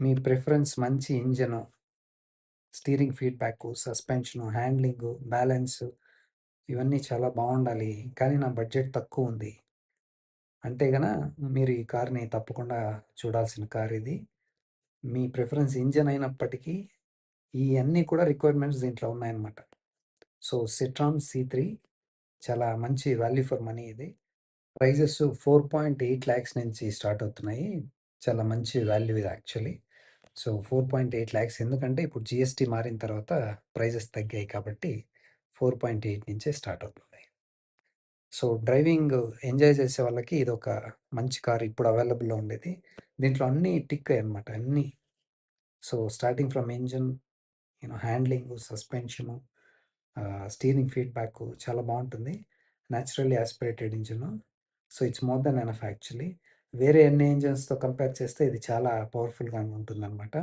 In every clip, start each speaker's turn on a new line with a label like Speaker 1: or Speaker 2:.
Speaker 1: మీ preference మంచి engine, steering feedback, suspension, handling, balance ఇవన్నీ చాలా బావుండాలి. కానీ నా బడ్జెట్ తక్కువుంది. అంటే మీరు ఈ కార్‌ని తప్పకుండా చూడాల్సిన కార్ ఇది. మీ ప్రిఫరెన్స్ ఇంజిన్ అయినప్పటికీ ఇయన్నీ కూడా రిక్వైర్మెంట్స్ దీంట్లో ఉన్నాయన్నమాట. సో, సిట్రాన్ సీ3 చాలా మంచి వాల్యూ ఫర్ మనీ ఇది. ప్రైజెస్ 4.8 లాక్స్ నుంచి స్టార్ట్ అవుతున్నాయి. చాలా మంచి వాల్యూ ఇది యాక్చువల్లీ. సో, 4.8 లాక్స్ ఎందుకంటే ఇప్పుడు జీఎస్టీ మారిన తర్వాత ప్రైజెస్ తగ్గాయి కాబట్టి 4.8 నుంచే స్టార్ట్ అవుతుంది. సో, డ్రైవింగ్ ఎంజాయ్ చేసే వాళ్ళకి ఇదొక మంచి కార్ ఇప్పుడు అవైలబుల్‌లో ఉండేది. దీంట్లో అన్నీ టిక్కాయన్నమాట అన్నీ. So, starting from engine, handling, suspension, steering feedback చాలా బావుంటుంది. Naturally aspirated engine. So, it's more than enough actually. వేరే అన్ని ఇంజిన్స్‌తో కంపేర్ చేస్తే ఇది చాలా పవర్‌ఫుల్‌గా ఉంటుందన్నమాట.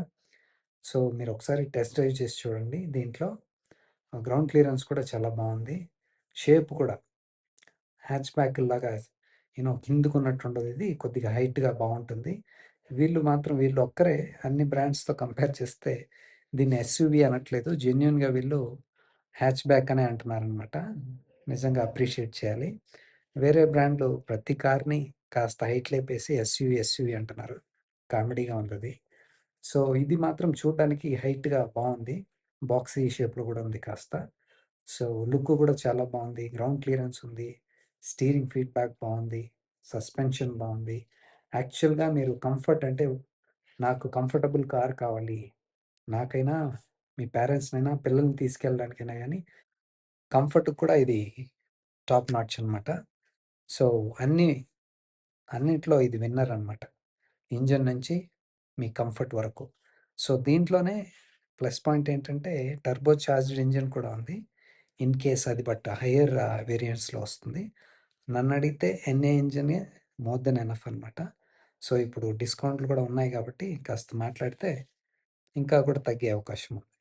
Speaker 1: సో, మీరొకసారి టెస్ట్ డ్రైవ్ చేసి చూడండి. దీంట్లో గ్రౌండ్ క్లియరెన్స్ కూడా చాలా బావుంది. షేప్ కూడా హ్యాచ్‌బ్యాక్‌లాగా కిందకున్నట్టుండదు ఇది. కొద్దిగా హైట్‌గా బావుంటుంది. వీళ్ళొక్కరే అన్ని బ్రాండ్స్‌తో కంపేర్ చేస్తే దీన్ని ఎస్యూవీ అనట్లేదు. జెన్యూన్‌గా వీళ్ళు హ్యాచ్‌బ్యాక్ అనే అంటున్నారనమాట. నిజంగా అప్రిషియేట్ చేయాలి. వేరే బ్రాండ్‌లు ప్రతి కార్‌ని కాస్త హైట్ లేపేసి ఎస్యూవీ, ఎస్యూవీ అంటున్నారు. కామెడీగా ఉందది. సో, ఇది మాత్రం చూడ్డానికి హైట్‌గా బావుంది. బాక్సీ షేప్‌లో గూడా ఉంది కాస్త. సో, లుక్ గూడా చాలా బావుంది. గ్రౌండ్ క్లియరెన్స్ ఉంది. స్టీరింగ్ ఫీడ్‌బ్యాక్ బావుంది. సస్పెన్షన్ బావుంది. యాక్చువల్‌గా మీరు కంఫర్ట్ అంటే నాకు కంఫర్టబుల్ కార్ కావాలి. నాకైనా, మీ పేరెంట్స్‌నైనా, పిల్లల్ని తీసుకెళ్ళడానికైనా గానీ కంఫర్ట్‌కి కూడా ఇది టాప్ నాచ్ అనమాట. సో, అన్నీ అన్నిట్లో ఇది విన్నర్ అనమాట. ఇంజిన్ నుంచి మీ కంఫర్ట్ వరకు. సో, దీంట్లోనే ప్లస్ పాయింట్ ఏంటంటే టర్బో చార్జ్డ్ ఇంజిన్ కూడా ఉంది. ఇన్ కేస్ అది హైయర్ వేరియంట్స్‌లో వస్తుంది. నన్నడిగితే ఎన్ఏ ఇంజినే మోర్ దెన్ ఎనఫ్ అనమాట. సో, ఇప్పుడు డిస్కౌంట్‌లు కూడా ఉన్నాయి కాబట్టి కాస్త మాట్లాడితే ఇంకా కూడా తగ్గే అవకాశం ఉంది.